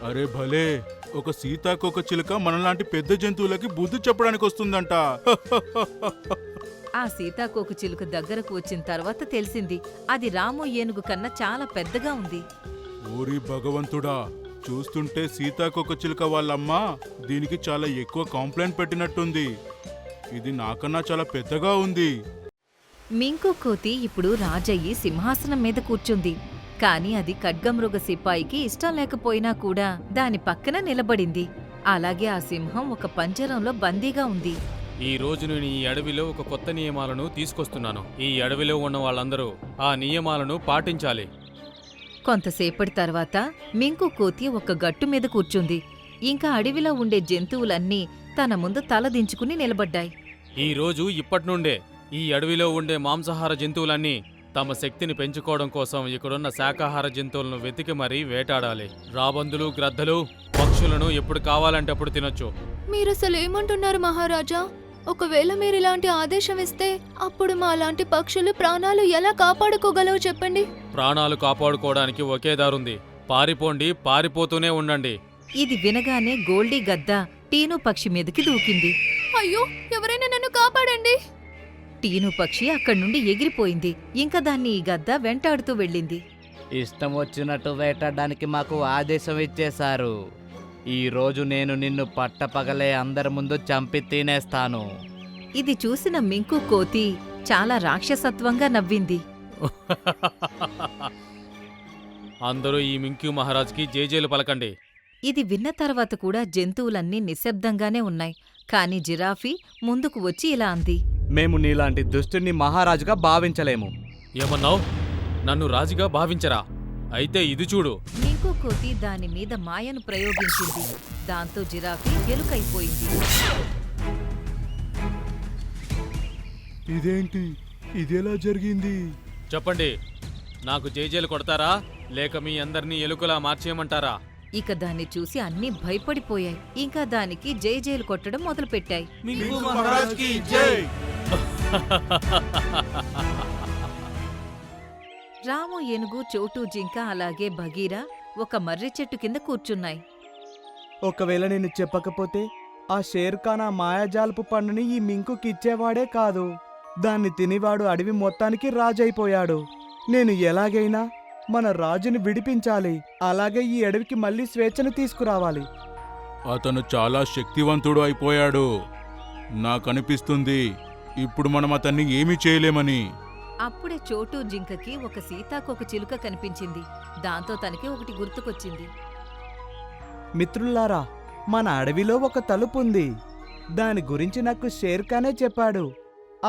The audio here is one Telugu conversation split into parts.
అరే భలే, ఒక సీతాకోక చిలుక మనలాంటి పెద్ద జంతువులకి బుద్ధి చెప్పడానికి వస్తుందంట. ఆ సీతాకోక చిలుక దగ్గరకు వచ్చిన తర్వాత తెలిసింది అది రాము ఏనుగు కన్నా చాలా పెద్దగా ఉంది. ఓరి భగవంతుడా, చూస్తుంటే సీతాకోక చిలుక వాళ్ళమ్మ దీనికి చాలా ఎక్కువ కాంప్లైంట్ పెట్టినట్టుంది. ఇది నాకన్నా చాలా పెద్దగా ఉంది. మింకు కోతి ఇప్పుడు రాజయ్యి సింహాసనం మీద కూర్చుంది. కాని అది ఖడ్గమృగ సిపాయికి ఇష్టం లేకపోయినా కూడా దాని పక్కన నిలబడింది. అలాగే ఆ సింహం ఒక పంజరంలో బందీగా ఉంది. ఈ రోజు నేను ఈ అడవిలో ఒక కొత్త నియమాలను తీసుకొస్తున్నాను. ఈ అడవిలో ఉన్న వాళ్ళందరూ ఆ నియమాలను పాటించాలి. కొంతసేపటి తర్వాత మింకు కోతి ఒక గట్టు మీద కూర్చుంది. ఇంకా అడవిలో ఉండే జంతువులన్నీ తన ముందు తల దించుకుని నిలబడ్డాయి. ఈ రోజు ఇప్పటినుండే ఈ అడవిలో ఉండే మాంసాహార జంతువులన్నీ తమ శక్తిని పెంచుకోవడం కోసం ఇక్కడున్న శాకాహార జంతువులను వెతికి మరీ వేటాడాలి. రాబందులు, గ్రద్దలు, పక్షులను ఎప్పుడు కావాలంటే అప్పుడు తినొచ్చు. మీరసలు ఏమంటున్నారు మహారాజా? ఒకవేళ మీరిలాంటి ఆదేశం ఇస్తే అప్పుడు మా లాంటి పక్షులు ప్రాణాలు ఎలా కాపాడుకోగలవు చెప్పండి. ప్రాణాలు కాపాడుకోవడానికి ఒకే దారుంది. పారిపోండి, పారిపోతూనే ఉండండి. ఇది వినగానే గోల్డీ గద్ద టీను పక్షి మీదకి దూకింది. అయ్యో, ఎవరైనా నన్ను కాపాడండి. టీను పక్షి అక్కడి నుండి ఎగిరిపోయింది. ఇంకా దాన్ని ఈ గద్ద వెంటాడుతూ వెళ్ళింది. ఇష్టం వచ్చినట్టు వేటాడడానికి మాకు ఆదేశం ఇచ్చేశారు. ఈ రోజు నేను నిన్ను పట్టపగలే అందరి ముందు చంపి తినేస్తాను. ఇది చూసిన మింకు కోతి చాలా రాక్షసత్వంగా నవ్వింది. అందరూ ఈ మింక్యూ మహారాజ్కి జేజేలు పలకండి. ఇది విన్న తర్వాత కూడా జంతువులన్నీ నిశ్శబ్దంగానే ఉన్నాయి. కాని జిరాఫీ ముందుకు వచ్చి ఇలా అంది. మేము నీలాంటి దుష్టుని మహారాజుగా భావించలేము. ఏమన్నావ్? నన్ను రాజుగా భావించరా? అయితే ఇది చూడు. మింకు కోతి దాని మీద మాయను ప్రయోగించింది. దాంతో జిరాఫీ ఎలుకైపోయింది. ఇదేంటి, ఇదెలా జరిగింది? చెప్పండి, నాకు జేజేలు కొడతారా లేక మీ అందరినీ ఎలుకలా మార్చేయమంటారా? ఇక దాన్ని చూసి అన్నీ భయపడిపోయాయి. ఇంకా దానికి జైజేలు కొట్టడం మొదలుపెట్టాయి. మింకు మహారాజ్కి జై! రాము ఏనుగు, చోటు జింక అలాగే బగీరా ఒక మర్రి చెట్టు కింద కూర్చున్నాయి. ఒకవేళ నేను చెప్పకపోతే ఆ షేర్ఖాన్ ఆ మాయాజాలపు పండుని ఈ మింకుకి ఇచ్చేవాడే కాదు. దాన్ని తినివాడు అడవి మొత్తానికి రాజైపోయాడు. నేను ఎలాగైనా మన రాజుని విడిపించాలి. అలాగే ఈ అడవికి మళ్ళీ స్వేచ్ఛను తీసుకురావాలి. అతను చాలా శక్తివంతుడు అయిపోయాడు. నాకనిపిస్తుంది ఇప్పుడు మనం అతన్ని ఏమీ చేయలేమని. అప్పుడే చోటు జింకకి ఒక సీతాకోక చిలుక కనిపించింది. దాంతో తనకి ఒకటి గుర్తుకొచ్చింది. మిత్రులారా, మన అడవిలో ఒక తలుపు ఉంది. దాని గురించి నాకు షేర్ఖానే చెప్పాడు.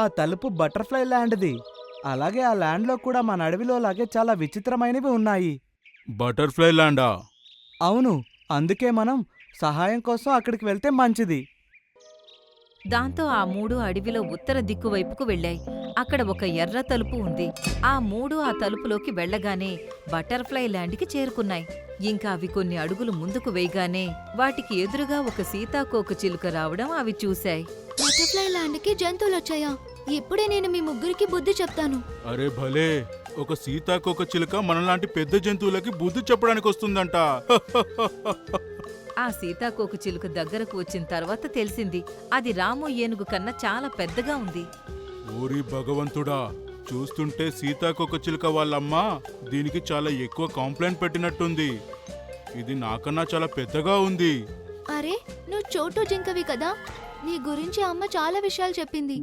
ఆ తలుపు బటర్ఫ్లై ల్యాండ్ది. అలాగే ఆ ల్యాండ్లో కూడా మన అడవిలో లాగే చాలా విచిత్రమైనవి ఉన్నాయి. బటర్ఫ్లై ల్యాండా? అవును, అందుకే మనం సహాయం కోసం అక్కడికి వెళ్తే మంచిది. దాంతో ఆ మూడు అడవిలో ఉత్తర దిక్కు వైపుకు వెళ్ళాయి. అక్కడ ఒక ఎర్ర తలుపు ఉంది. ఆ మూడు ఆ తలుపులోకి వెళ్లగానే బటర్ఫ్లై ల్యాండ్కి చేరుకున్నాయి. ఇంకా అవి కొన్ని అడుగులు ముందుకు వేయగానే వాటికి ఎదురుగా ఒక సీతాకోక చిలుక రావడం అవి చూశాయి. బటర్ఫ్లై ల్యాండ్కి జంతువులొచ్చాయా? ఇప్పుడే నేను మీ ముగ్గురికి బుద్ధి చెప్తాను. అరే భలే, ఒక సీతాకోక చిలుక మనలాంటి పెద్ద జంతువులకి బుద్ధి చెప్పడానికి వస్తుందంట. ఆ సీతాకోక చిలుక దగ్గరకు వచ్చిన తర్వాత తెలిసింది అది రాము ఏనుగు కన్నా చాలా పెద్దగా ఉంది. ఓరి భగవంతుడా, చూస్తుంటే సీతాకోక చిలుక వాళ్ళమ్మ దీనికి చాలా ఎక్కువ కాంప్లైంట్ పెట్టినట్టుంది. ఇది నాకన్నా చాలా పెద్దగా ఉంది. అరే, నువ్వు చోటు జింకవి కదా? నీ గురించి అమ్మ చాలా విషయాలు చెప్పింది.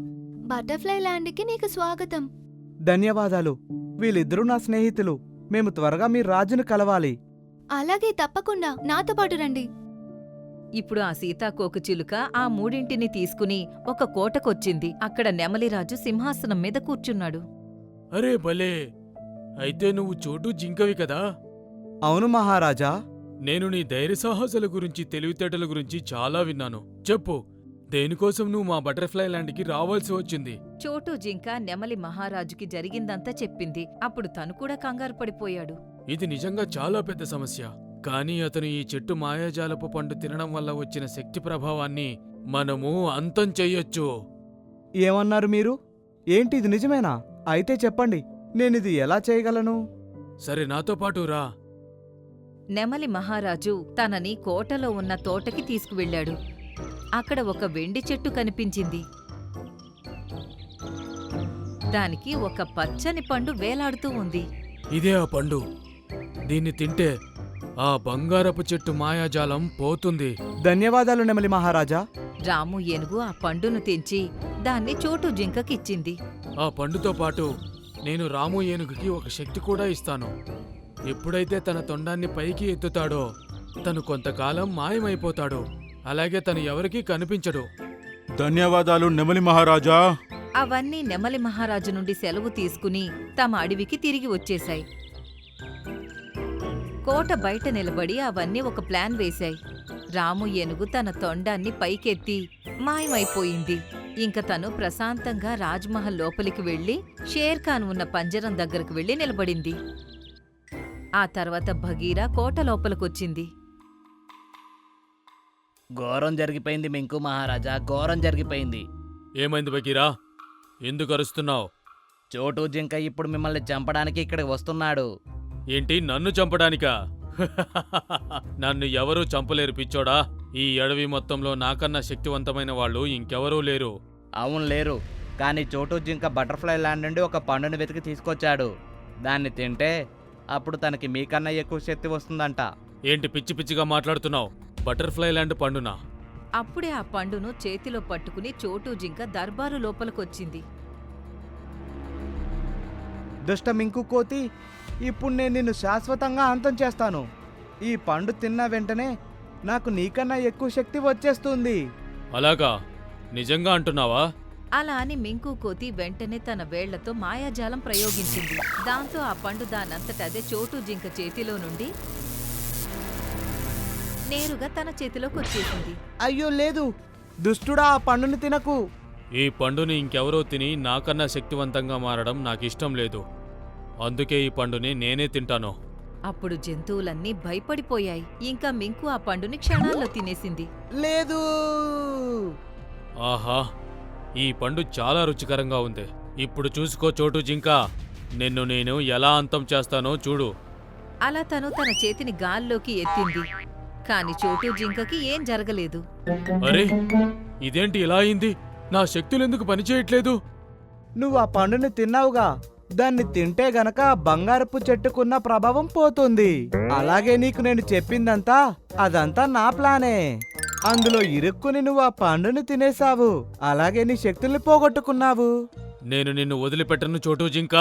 బటర్ఫ్లై ల్యాండ్కి నీకు స్వాగతం. ధన్యవాదాలు. వీళ్ళిద్దరూ నా స్నేహితులు. మేము త్వరగా మీ రాజును కలవాలి. అలాగే, తప్పకుండా నాతో పాటు రండి. ఇప్పుడు ఆ సీతాకోక చిలుక ఆ మూడింటిని తీసుకుని ఒక కోటకొచ్చింది. అక్కడ నెమలిరాజు సింహాసనం మీద కూర్చున్నాడు. అరే భలే, అయితే నువ్వు చోటు జింకవి కదా? అవును మహారాజా. నేను నీ ధైర్య సాహసాల గురించి, తెలివితేటల గురించి చాలా విన్నాను. చెప్పు, దేనికోసం నువ్వు మా బటర్ఫ్లై ల్యాండ్కి రావాల్సి వచ్చింది? చోటు జింక నెమలి మహారాజుకి జరిగిందంతా చెప్పింది. అప్పుడు తను కూడా కంగారు పడిపోయాడు. ఇది నిజంగా చాలా పెద్ద సమస్య. కానీ అతను ఈ చెట్టు మాయాజాలపు పండు తినడం వల్ల వచ్చిన శక్తి ప్రభావాన్ని మనము అంతం చెయ్యొచ్చు. ఏమన్నారు మీరు? ఏంటి, ఇది నిజమేనా? అయితే చెప్పండి, నేనిది ఎలా చేయగలను? సరే, నాతో పాటు రా. నెమలి మహారాజు తనని కోటలో ఉన్న తోటకి తీసుకువెళ్ళాడు. అక్కడ ఒక వెండి చెట్టు కనిపించింది. దానికి ఒక పచ్చని పండు వేలాడుతూ ఉంది. ఇదే ఆ పండు. దీన్ని తింటే ఆ బంగారపు చెట్టు మాయాజాలం పోతుంది. ధన్యవాదాలు నెమలి మహారాజా. రాము ఏనుగు ఆ పండును తెంచి దాన్ని చోటు జింకకిచ్చింది. ఆ పండుతో పాటు నేను రాము ఏనుగుకి ఒక శక్తి కూడా ఇస్తాను. ఎప్పుడైతే తన తొండాన్ని పైకి ఎత్తుతాడో తను కొంతకాలం మాయమైపోతాడు. అలాగే తను ఎవరికీ కనిపించడు. ధన్యవాదాలు నెమలి మహారాజా. అవన్నీ నెమలి మహారాజు నుండి సెలవు తీసుకుని తమ అడవికి తిరిగి వచ్చేశాయి. కోట బయట నిలబడి అవన్నీ ఒక ప్లాన్ వేశాయి. రాము ఏనుగు తన తొండాన్ని పైకెత్తి మాయమైపోయింది. ఇంక తను ప్రశాంతంగా రాజ్మహల్ లోపలికి వెళ్లి షేర్ఖాన్ ఉన్న పంజరం దగ్గరకు వెళ్లి నిలబడింది. ఆ తర్వాత భగీరా కోట లోపలికొచ్చింది. ఘోరం జరిగిపోయింది మింకు మహారాజా, ఘోరం జరిగిపోయింది. ఏమైంది బకీరా? ఎందుకు అరుస్తున్నావు? చోటు జింక ఇప్పుడు మిమ్మల్ని చంపడానికి ఇక్కడికి వస్తున్నాడు. ఏంటి, నన్ను చంపడానికా? నన్ను ఎవరూ చంపలేరు పిచ్చోడా. ఈ అడవి మొత్తంలో నాకన్నా శక్తివంతమైన వాళ్ళు ఇంకెవరూ లేరు. అవును లేరు, కానీ చోటు జింక బటర్ఫ్లై ల్యాండ్ నుండి ఒక పండుని వెతికి తీసుకొచ్చాడు. దాన్ని తింటే అప్పుడు తనకి మీకన్నా ఎక్కువ శక్తి వస్తుందంట. ఏంటి పిచ్చి పిచ్చిగా మాట్లాడుతున్నావు? బటర్ఫ్లై ల్యాండ్ పండునా? అప్పుడే ఆ పండును చేతిలో పట్టుకుని చోటు జింక దర్బారు లోపలికొచ్చింది. దుష్ట మింకు కోతి, ఇప్పుడు నేను నిన్ను శాశ్వతంగా అంతం చేస్తాను. ఈ పండు తిన్న వెంటనే నాకు నీకన్నా ఎక్కువ శక్తి వచ్చేస్తుంది. అలాగా? నిజంగా అంటున్నావా? అలా అని మింకు కోతి వెంటనే తన వేళ్లతో మాయాజాలం ప్రయోగించింది. దాంతో ఆ పండు దానంతటదే చోటు జింక చేతిలో నుండి నేరుగా తన చేతిలోకి వచ్చేసింది. అయ్యో లేదు, దుష్టుడా, ఆ పండుని తినకు. ఈ పండుని ఇంకెవరో తిని నాకన్నా శక్తివంతంగా మారడం నాకిష్టం లేదు. అందుకే ఈ పండుని నేనే తింటాను. అప్పుడు జంతువులన్నీ భయపడిపోయాయి. ఇంకా మింకు ఆ పండుని క్షణాల్లో తినేసింది. లేదు. ఆహా, ఈ పండు చాలా రుచికరంగా ఉంది. ఇప్పుడు చూసుకో చోటు జింక, నిన్ను నేను ఎలా అంతం చేస్తానో చూడు. అలా తను తన చేతిని గాల్లోకి ఎత్తింది. కాని చోటు జింకకి ఏం జరగలేదు. అరే, ఇదేంటి ఇలా అయింది? నా శక్తులెందుకు పనిచేయట్లేదు? నువ్వు ఆ పండుని తిన్నావుగా, దాన్ని తింటే గనక బంగారపు చెట్టుకున్న ప్రభావం పోతుంది. అలాగే నీకు నేను చెప్పిందంతా అదంతా నా ప్లానే. అందులో ఇరుక్కుని నువ్వు ఆ పండుని తినేశావు. అలాగే నీ శక్తుల్ని పోగొట్టుకున్నావు. నేను నిన్ను వదిలిపెట్టను చోటు జింక.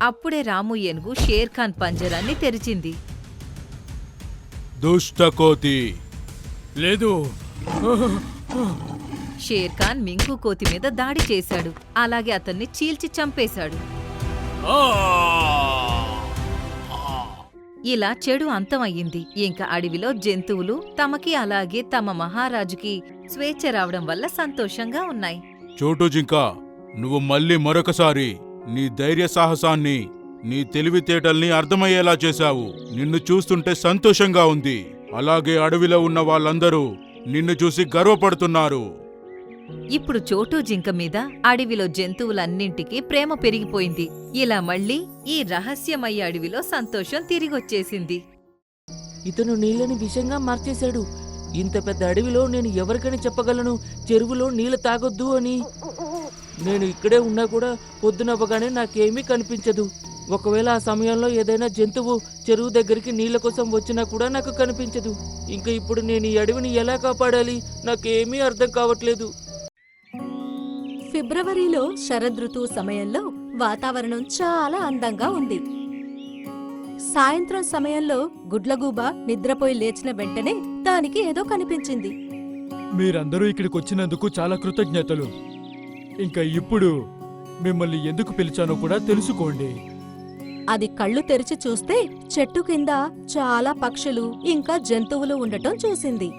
అప్పుడే రాము ఏనుగు షేర్ఖాన్ పంజరాన్ని తెరిచింది. దుష్ట కోతి, లేదు. షేర్ఖాన్ మింకు కోతి మీద దాడి చేశాడు. అలాగే అతన్ని చీల్చి చంపేశాడు. ఇలా చెడు అంతమయ్యింది. ఇంకా అడవిలో జంతువులు తమకి అలాగే తమ మహారాజుకి స్వేచ్ఛ రావడం వల్ల సంతోషంగా ఉన్నాయి. చోటు జింక, నువ్వు మళ్ళీ మరొకసారి నీ ధైర్య సాహసాన్ని, నీ తెలివితేటల్ని అర్థమయ్యేలా చేశావు. నిన్ను చూస్తుంటే సంతోషంగా ఉంది. అలాగే అడవిలో ఉన్న వాళ్ళందరూ నిన్ను చూసి గర్వపడుతున్నారు. ఇప్పుడు చోటు జింక మీద అడవిలో జంతువులన్నింటికీ ప్రేమ పెరిగిపోయింది. ఇలా మళ్ళీ ఈ రహస్యమయ్య అడవిలో సంతోషం తిరిగొచ్చేసింది. ఇతను నీళ్ళని విషంగా మార్చేశాడు. ఇంత పెద్ద అడవిలో నేను ఎవరికని చెప్పగలను చెరువులో నీళ్ళు తాగొద్దు అని? నేను ఇక్కడే ఉన్నా కూడా పొద్దునవ్వగానే నాకేమీ కనిపించదు. ఒకవేళ ఆ సమయంలో ఏదైనా జంతువు చెరువు దగ్గరికి నీళ్ళ కోసం వచ్చినా కూడా నాకు కనిపించదు. ఇంకా ఇప్పుడు నేను ఈ అడవిని ఎలా కాపాడాలి? నాకేమీ అర్థం కావట్లేదు. ఫిబ్రవరిలో శరదృతువు సమయంలో వాతావరణం చాలా అందంగా ఉంది. సాయంత్రం సమయంలో గుడ్లగూబ నిద్రపోయి లేచిన వెంటనే దానికి ఏదో కనిపించింది. మీరందరూ ఇక్కడికి వచ్చినందుకు చాలా కృతజ్ఞతలు. ఇంకా ఇప్పుడు మిమ్మల్ని ఎందుకు పిలిచానో కూడా తెలుసుకోండి. అది కళ్ళు తెరిచి చూస్తే చెట్టు కింద చాలా పక్షులు ఇంకా జంతువులు ఉండటం చూసింది.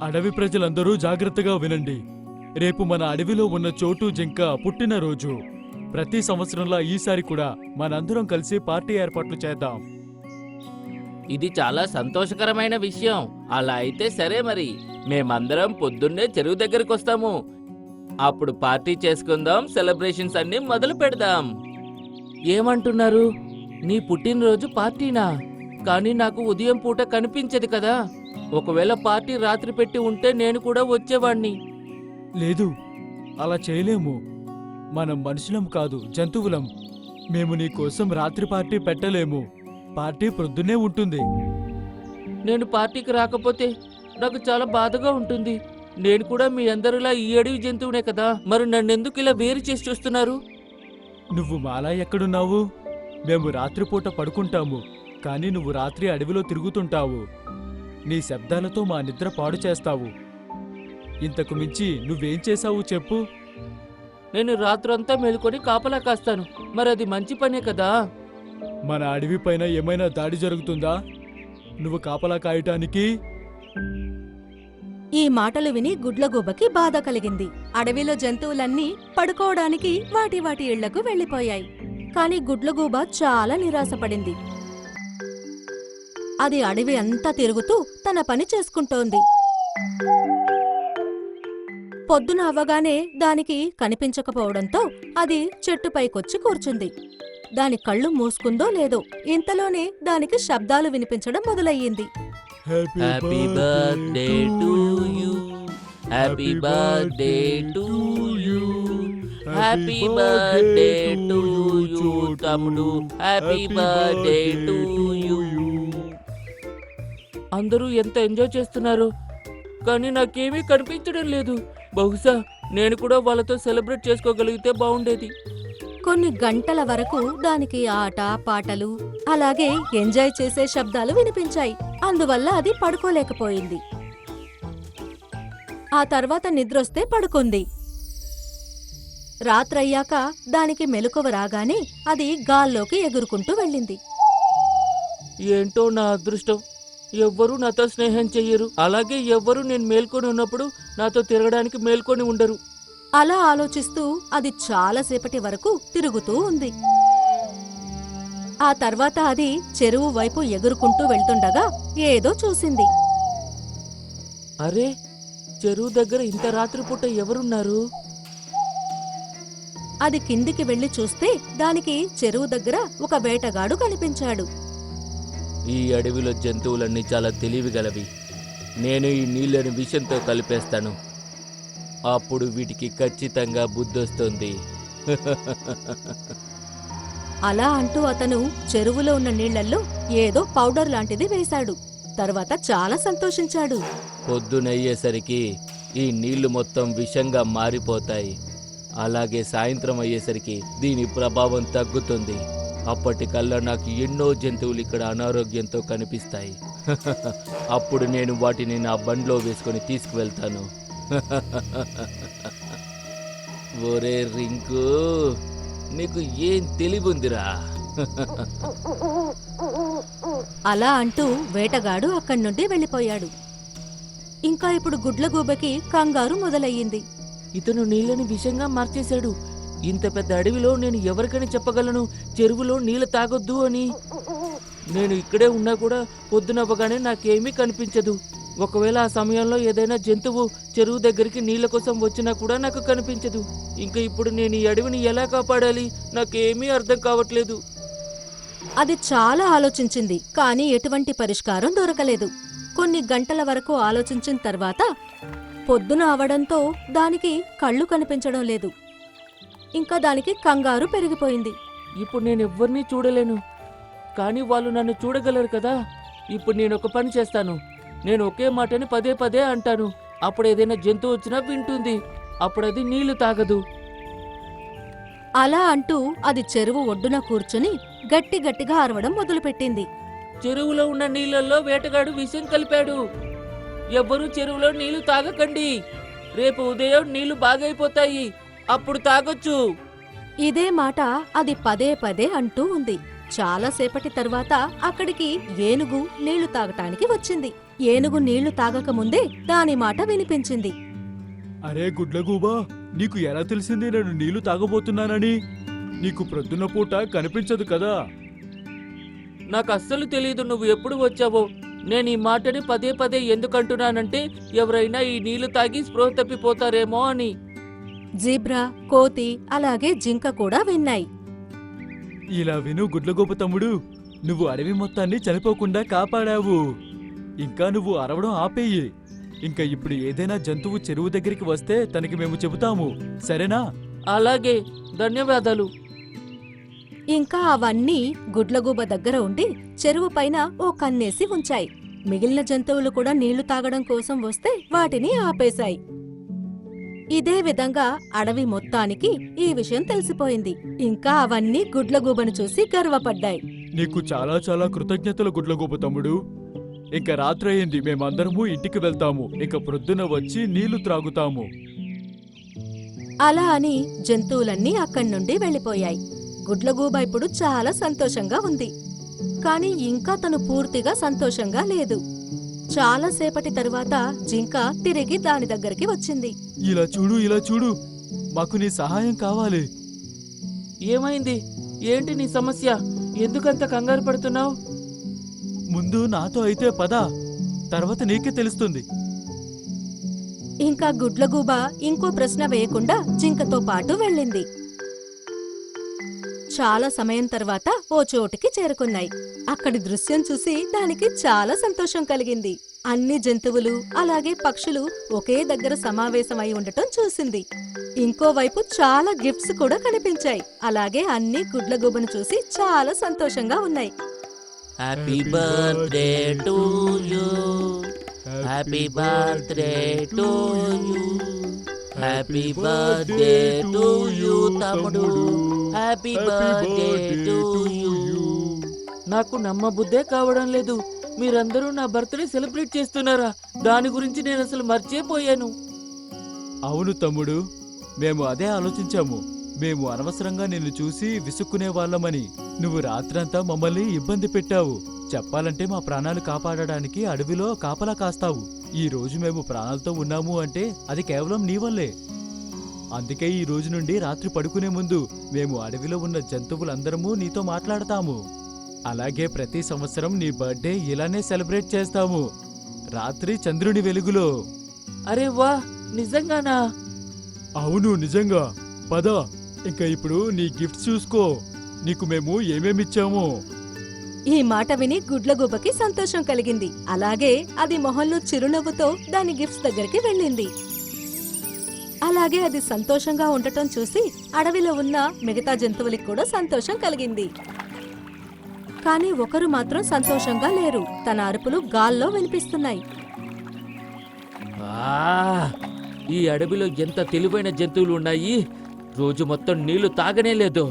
అడవి ప్రజలందరూ జాగ్రత్తగా వినండి. రేపు మన అడవిలో ఉన్న చోటు జింక పుట్టినరోజు. ప్రతి సంవత్సరంలా ఈసారి కూడా మనందరం కలిసి పార్టీ ఏర్పాట్లు చేద్దాం. ఇది చాలా సంతోషకరమైన విషయం. అలా అయితే సరే, మరి మేమందరం పొద్దున్నే చెరువు దగ్గరికి వస్తాము. అప్పుడు పార్టీ చేసుకుందాం, సెలబ్రేషన్స్ అన్ని మొదలు పెడదాం. ఏమంటున్నారు? నీ పుట్టినరోజు పార్టీనా? కానీ నాకు ఉదయం పూట కనిపించదు కదా. ఒకవేళ పార్టీ రాత్రి పెట్టి ఉంటే నేను కూడా వచ్చేవాణ్ణి. లేదు, అలా చేయలేము. మనం మనుషులం కాదు, జంతువులం. మేము నీ కోసం రాత్రి పార్టీ పెట్టలేము. పార్టీ ప్రొద్దునే ఉంటుంది. నేను పార్టీకి రాకపోతే నాకు చాలా బాధగా ఉంటుంది. నేను కూడా మీ అందరిలా ఈ అడవి జంతువునే కదా. మరి నన్నెందుకు ఇలా వేరు చేసి చూస్తున్నారు? నువ్వు మాలా ఎక్కడున్నావు? మేము రాత్రిపూట పడుకుంటాము, కానీ నువ్వు రాత్రి అడవిలో తిరుగుతుంటావు. నీ శబ్దాలతో మా నిద్ర పాడు చేస్తావు. ఇంతకు మించి నువ్వేం చేశావు చెప్పు? నేను రాత్రంతా మేలుకొని కాపలా కాస్తాను. మరి అది మంచి పనే కదా. మన అడవి పైన ఏమైనా దాడి జరుగుతుందా నువ్వు కాపలా కాయటానికి? ఈ మాటలు విని గుడ్లగూబకి బాధ కలిగింది. అడవిలో జంతువులన్నీ పడుకోవడానికి వాటి వాటి ఇళ్లకు వెళ్లిపోయాయి. కాని గుడ్లగూబ చాలా నిరాశపడింది. అది అడవి అంతా తిరుగుతూ తన పని చేసుకుంటోంది. పొద్దున అవ్వగానే దానికి కనిపించకపోవడంతో అది చెట్టుపైకొచ్చి కూర్చుంది. దాని కళ్ళు మూసుకుందో లేదో ఇంతలోనే దానికి శబ్దాలు వినిపించడం మొదలయ్యింది. Happy birthday to you, happy birthday to you, happy birthday to you తమ్ముడు, హ్యాపీ బర్త్డే టు యూ. అందరూ ఎంత ఎంజాయ్ చేస్తున్నారు, కానీ నాకేమీ కనిపించడం లేదు. బహుశా నేను కూడా వాళ్ళతో సెలబ్రేట్ చేసుకోగలిగితే బాగుండేది. కొన్ని గంటల వరకు దానికి ఆట పాటలు అలాగే ఎంజాయ్ చేసే శబ్దాలు వినిపించాయి. అందువల్ల అది పడుకోలేకపోయింది. ఆ తర్వాత నిద్రొస్తే పడుకుంది. రాత్రయ్యాక దానికి మెలకువ రాగానే అది గాల్లోకి ఎగురుకుంటూ వెళ్ళింది. ఏంటో నా అదృష్టం, ఎవ్వరూ నాతో స్నేహం చెయ్యరు. అలాగే ఎవ్వరూ నేను మేల్కొని ఉన్నప్పుడు నాతో తిరగడానికి మేల్కొని ఉండరు. అలా ఆలోచిస్తూ అది చాలాసేపటి వరకు తిరుగుతూ ఉంది. ఆ తర్వాత అది చెరువు వైపు ఎగురుకుంటూ వెళ్తుండగా ఏదో చూసింది. అరే, చెరువు దగ్గర ఇంత రాత్రిపూట ఎవరున్నారు? అది కిందికి వెళ్లి చూస్తే దానికి చెరువు దగ్గర ఒక వేటగాడు కనిపించాడు. ఈ అడవిలో జంతువులన్నీ చాలా తెలివిగలవి. నేను ఈ నీళ్ళని విషంతో కలిపేస్తాను. అప్పుడు వీటికి ఖచ్చితంగా బుద్ధొస్తుంది. అలా అంటూ అతను చెరువులో ఉన్న నీళ్లల్లో ఏదో పౌడర్ లాంటిది వేశాడు. తర్వాత చాలా సంతోషించాడు. పొద్దునయ్యేసరికి ఈ నీళ్లు మొత్తం విషంగా మారిపోతాయి. అలాగే సాయంత్రం అయ్యేసరికి దీని ప్రభావం తగ్గుతుంది. అప్పటికల్లా నాకు ఎన్నో జంతువులు ఇక్కడ అనారోగ్యంతో కనిపిస్తాయి. అప్పుడు నేను వాటిని నా బండ్లో వేసుకొని తీసుకువెళ్తాను. ఒరే రింకు, నీకు ఏం తెలివుందిరా? అలా అంటూ వేటగాడు అక్కడి నుండి వెళ్ళిపోయాడు. ఇంకా ఇప్పుడు గుడ్లగూబకి కంగారు మొదలయ్యింది. ఇతను నీళ్ళని విషంగా మార్చేశాడు. ఇంత పెద్ద అడవిలో నేను ఎవరికని చెప్పగలను చెరువులో నీళ్ళు తాగొద్దు అని? నేను ఇక్కడే ఉన్నా కూడా పొద్దునవ్వగానే నాకేమీ కనిపించదు. ఒకవేళ ఆ సమయంలో ఏదైనా జంతువు చెరువు దగ్గరికి నీళ్ళ కోసం వచ్చినా కూడా నాకు కనిపించదు. ఇంకా ఇప్పుడు నేను ఈ అడవిని ఎలా కాపాడాలి? నాకేమీ అర్థం కావట్లేదు. అది చాలా ఆలోచించింది, కానీ ఎటువంటి పరిష్కారం దొరకలేదు. కొన్ని గంటల వరకు ఆలోచించిన తర్వాత పొద్దున అవడంతో దానికి కళ్ళు కనిపించడం లేదు. ఇంకా దానికి కంగారు పెరిగిపోయింది. ఇప్పుడు నేను ఎవ్వరినీ చూడలేను, కానీ వాళ్ళు నన్ను చూడగలరు కదా. ఇప్పుడు నేను ఒక పని చేస్తాను. నేను ఒకే మాటని పదే పదే అంటాను. అప్పుడు ఏదైనా జంతువు వచ్చినా వింటుంది. అప్పుడు అది నీళ్లు తాగదు. అలా అంటూ అది చెరువు ఒడ్డున కూర్చుని గట్టి గట్టిగా అరవడం మొదలుపెట్టింది. చెరువులో ఉన్న నీళ్ళల్లో వేటగాడు విషం కలిపాడు. ఎవ్వరూ చెరువులో నీళ్లు తాగకండి. రేపు ఉదయం నీళ్లు బాగైపోతాయి, అప్పుడు తాగొచ్చు. ఇదే మాట అది పదే పదే అంటూ ఉంది. చాలాసేపటి తర్వాత అక్కడికి ఏనుగు నీళ్లు తాగటానికి వచ్చింది. ఏనుగు నీళ్లు తాగకముందే దాని మాట వినిపించింది. అరే గుడ్లగూబా, నీకు ఎలా తెలిసింది నేను నీళ్లు తాగబోతున్నానని? నీకు ప్రొద్దున పూట కనిపించదు కదా. నాకు అస్సలు తెలియదు నువ్వు ఎప్పుడు వచ్చావో. నేను ఈ మాటని పదే పదే ఎందుకంటున్నానంటే ఎవరైనా ఈ నీళ్లు తాగి స్పృహ తప్పిపోతారేమో అని. జీబ్రా, కోతి అలాగే జింక కూడా విన్నాయి. ఇలా విను గుడ్లగూబ తమ్ముడు, నువ్వు అడవి మొత్తాన్ని చనిపోకుండా కాపాడావు. ఇంకా నువ్వు అరవడం ఆపేయి. ఇంకా ఇప్పుడు ఏదైనా జంతువు చెరువు దగ్గరికి వస్తే తనకి మేము చెబుతాము, సరేనా? అలాగే, ధన్యవాదాలు. ఇంకా అవన్నీ గుడ్లగూబ దగ్గర ఉండి చెరువు పైన ఓ కన్నేసి ఉంచాయి. మిగిలిన జంతువులు కూడా నీళ్లు తాగడం కోసం వస్తే వాటిని ఆపేశాయి. ఇదే విధంగా అడవి మొత్తానికి ఈ విషయం తెలిసిపోయింది. ఇంకా అవన్నీ గుడ్లగూబను చూసి గర్వపడ్డాయి. నీకు చాలా చాలా కృతజ్ఞతలు గుడ్లగూబ తమ్ముడు. ఇంకా రాత్రి అయింది, మేమందరము ఇంటికి వెళ్తాము. ఇక ప్రొద్దున వచ్చి నీళ్లు త్రాగుతాము. అలా అని జంతువులన్నీ అక్కడి నుండి వెళ్ళిపోయాయి. గుడ్లగూబ ఇప్పుడు చాలా సంతోషంగా ఉంది. కాని ఇంకా తను పూర్తిగా సంతోషంగా లేదు. చాలాసేపటి తరువాత జింక తిరిగి దాని దగ్గరికి వచ్చింది. ఇలా చూడు, మాకు నీ సహాయం కావాలి. ఏమైంది? ఏంటి నీ సమస్య? ఎందుకంత కంగారు పడుతున్నావు? ముందు నాతో అయితే పద, తర్వాత నీకే తెలుస్తుంది. ఇంకా గుడ్లగూబ ఇంకో ప్రశ్న వేయకుండా జింకతో పాటు వెళ్ళింది. చాలా సమయం తర్వాత ఓ చోటుకి చేరుకున్నాయి. అక్కడి దృశ్యం చూసి దానికి చాలా సంతోషం కలిగింది. అన్ని జంతువులు అలాగే పక్షులు ఒకే దగ్గర సమావేశమై ఉండటం చూసింది. ఇంకోవైపు చాలా గిఫ్ట్స్ కూడా కనిపించాయి. అలాగే అన్ని గుడ్లగూబను చూసి చాలా సంతోషంగా ఉన్నాయి. Happy birthday to you, happy birthday to you, happy birthday to you తమ్ముడు, హ్యాపీ బర్త్డే టు యూ. నాకు నమ్మబుద్దే కావడం లేదు. మీరందరూ నా బర్త్డే సెలబ్రేట్ చేస్తున్నారా? దాని గురించి నేను అసలు మర్చిపోయాను. అవును తమ్ముడు, మేము అదే ఆలోచించాము. మేము అనవసరంగా నిన్ను చూసి విసుక్కునే వాళ్ళమని. నువ్వు రాత్రంతా మమ్మల్ని ఇబ్బంది పెట్టావు. చెప్పాలంటే మా ప్రాణాలు కాపాడడానికి అడవిలో కాపలా కాస్తావు. ఈ రోజు మేము ప్రాణాలతో ఉన్నాము అంటే అది కేవలం నీ వల్లే. అందుకే ఈ రోజు నుండి రాత్రి పడుకునే ముందు మేము అడవిలో ఉన్న జంతువులందరము నీతో మాట్లాడతాము. అలాగే ప్రతి సంవత్సరం నీ బర్త్డే ఇలానే సెలబ్రేట్ చేస్తాము, రాత్రి చంద్రుని వెలుగులో. అరే వా, నిజంగానా? అవును, నిజంగా. పద, ఇంకా ఇప్పుడు నీ గిఫ్ట్ చూసుకో. నీకు మేము ఏమేమిచ్చామో. ఈ మాట విని గుడ్లగూబకి సంతోషం కలిగింది. అలాగే అది మొహంలో చిరునవ్వుతో దాని గిఫ్ట్స్ దగ్గరికి వెళ్ళింది. అలాగే అది సంతోషంగా ఉండటం చూసి అడవిలో ఉన్న మిగతా జంతువులకు కూడా సంతోషం కలిగింది. కానీ ఒకరు మాత్రం సంతోషంగా లేరు. తన అరుపులు గాల్లో వినిపిస్తున్నాయి. ఈ అడవిలో ఎంత తెలివైన జంతువులు ఉన్నాయి. రోజు మొత్తం నీళ్లు తాగనే లేదు.